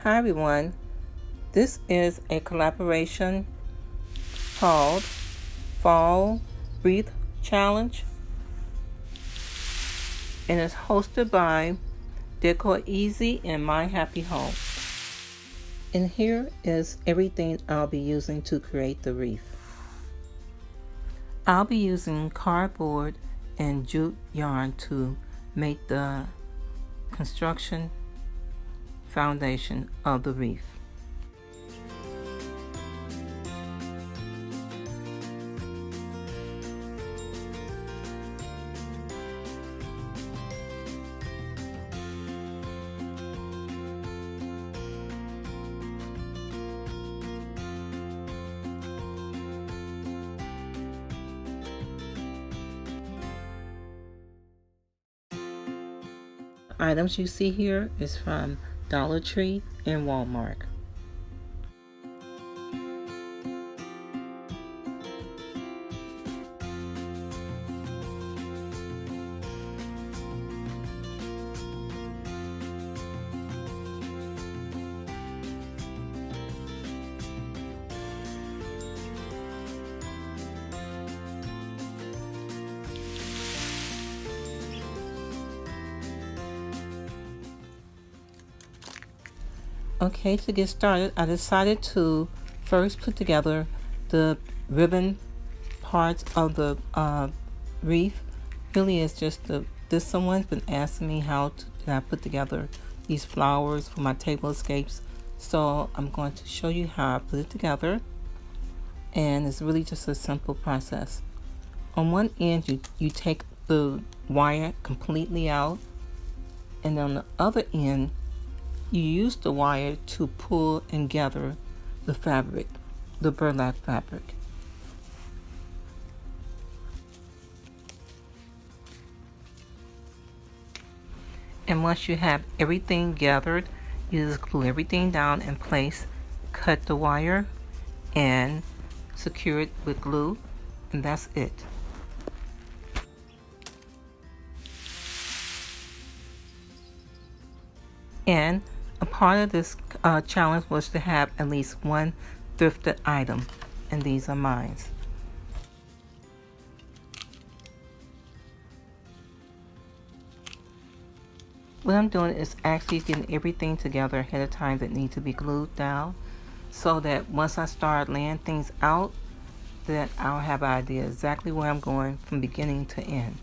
Hi everyone, this is a collaboration called Fall WREATH Challenge and it's hosted by Decor and My Happy Home. And here is everything I'll be using to create the wreath. I'll be using cardboard and jute yarn to make the construction foundation of the wreath. Items you see here is from Dollar Tree and Walmart. Okay, to get started, I decided to first put together the ribbon parts of the wreath. Really is just someone's been asking me how I put together these flowers for my table escapes. So I'm going to show you how I put it together. And it's really just a simple process. On one end, you take the wire completely out. And on the other end, you use the wire to pull and gather the fabric, the burlap fabric. And once you have everything gathered, you just glue everything down in place, cut the wire, and secure it with glue, and that's it. And a part of this challenge was to have at least one thrifted item, and these are mine. What I'm doing is actually getting everything together ahead of time that needs to be glued down, so that once I start laying things out, that I'll have an idea exactly where I'm going from beginning to end.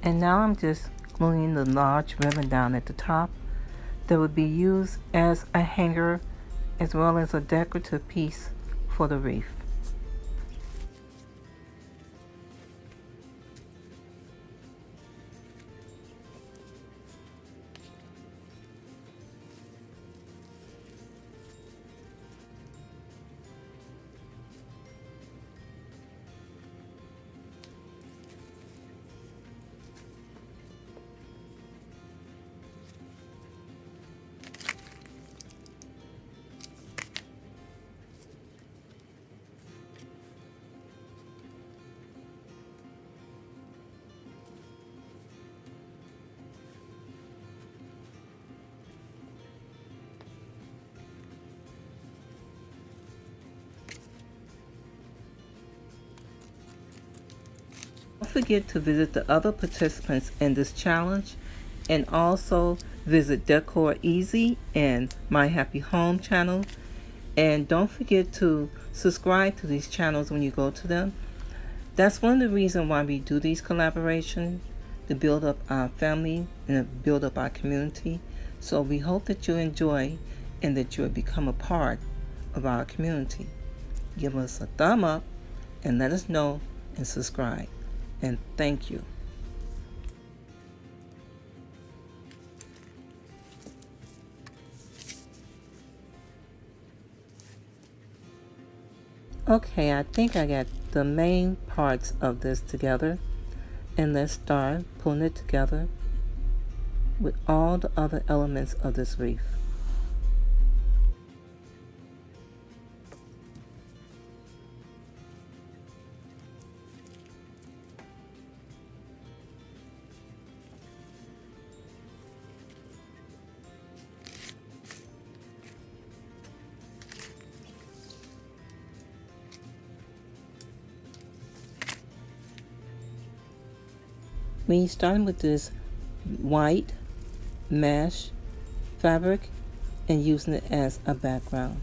And now I'm just gluing the large ribbon down at the top that would be used as a hanger as well as a decorative piece for the wreath. Don't forget to visit the other participants in this challenge and also visit Decor and My Happy Home channel. And don't forget to subscribe to these channels when you go to them. That's one of the reasons why we do these collaborations, to build up our family and build up our community. So we hope that you enjoy and that you will become a part of our community. Give us a thumb up and let us know and subscribe. And thank you. Okay, I think I got the main parts of this together, and let's start pulling it together. with all the other elements of this wreath. When you start with this white mesh fabric and using it as a background.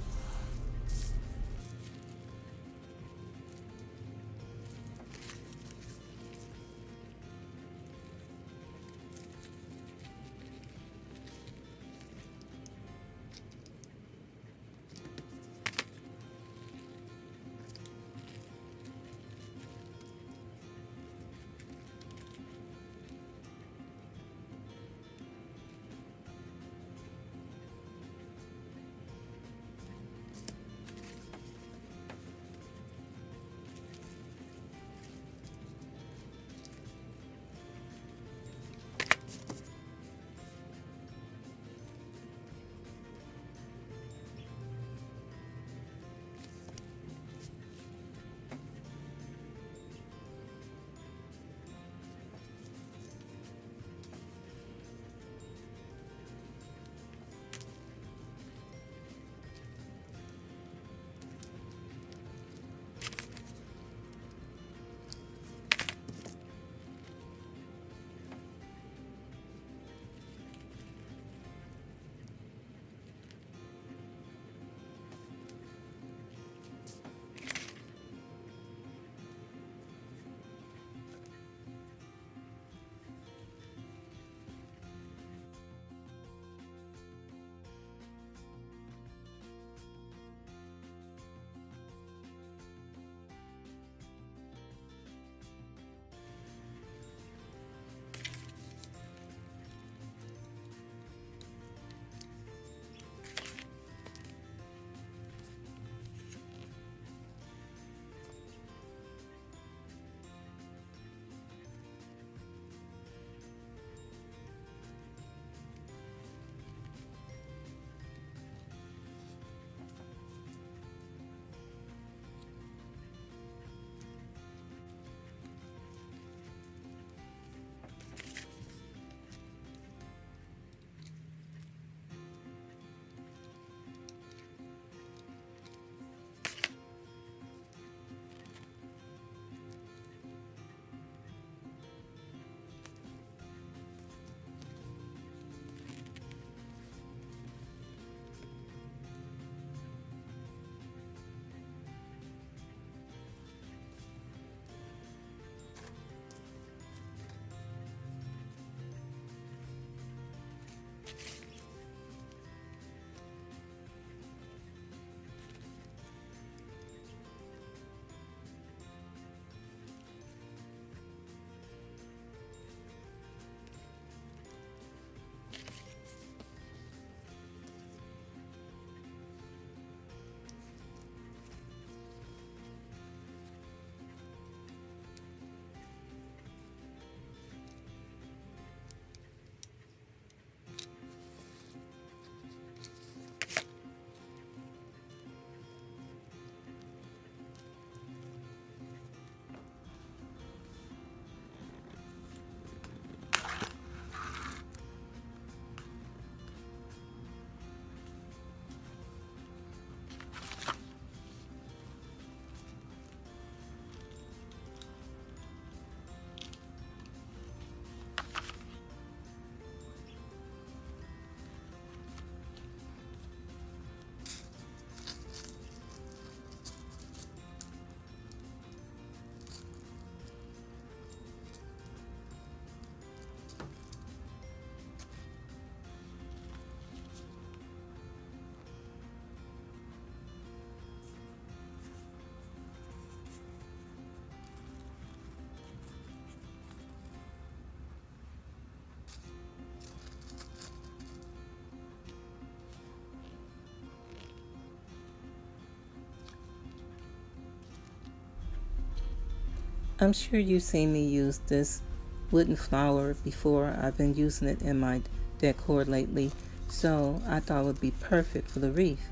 I'm sure you've seen me use this wooden flower before. I've been using it in my decor lately, so I thought it would be perfect for the wreath.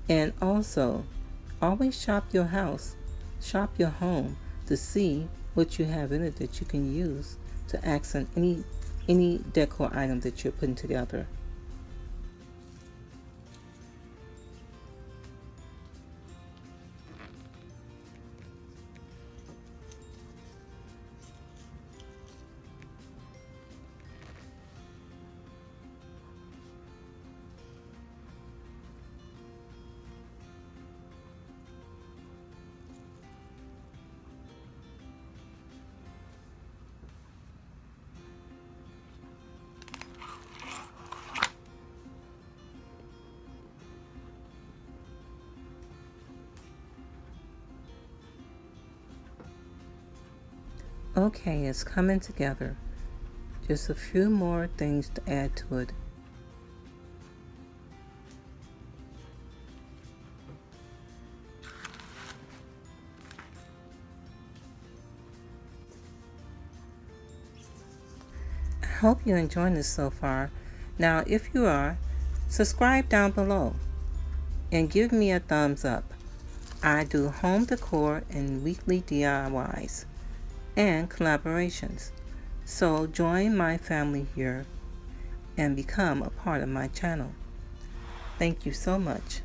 And also, always shop your house, shop your home to see what you have in it that you can use to accent any decor item that you're putting together. Okay, it's coming together. Just a few more things to add to it. I hope you're enjoying this so far. Now, if you are, subscribe down below and give me a thumbs up. I do home decor and weekly DIYs and collaborations. So join my family here and become a part of my channel. Thank you so much.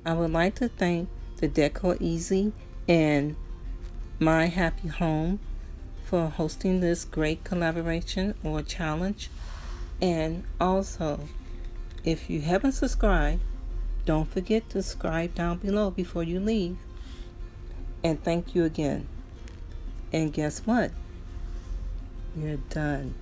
I would like to thank the Deco Easy and My Happy Home for hosting this great collaboration or challenge. And also, if you haven't subscribed, don't forget to subscribe down below before you leave. And thank you again. And guess what? You're done.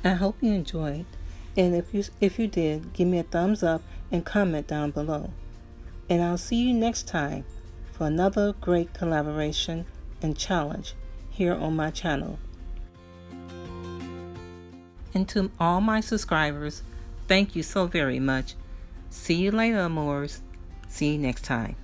I hope you enjoyed, and if you did, give me a thumbs up and comment down below. And I'll see you next time for another great collaboration and challenge here on my channel. And to all my subscribers, thank you so very much. See you later, amores. See you next time.